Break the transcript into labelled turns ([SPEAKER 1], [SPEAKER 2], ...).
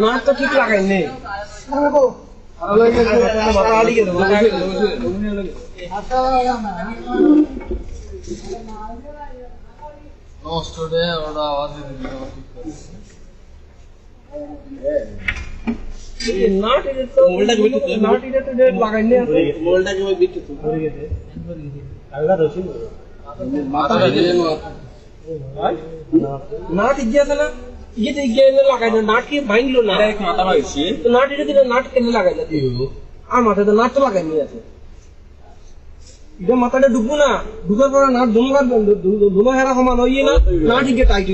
[SPEAKER 1] nut তো ঠিক লাগাইনি nut ইজ্ঞা আছে না ইয়ে ইজ্ঞা লাগাই না নাট কি ভাঙলো না মাথা ভাঙছি নাট এটা দিলে নাট কেন লাগাই না আর মাথায় তো নাট তো লাগাইনি আছে এটা মাথাটা ঢুকবো না ঢুকার পরে নাট ধুমা হেরা সমান হইয়ে না নাট ইজ্ঞা টাইট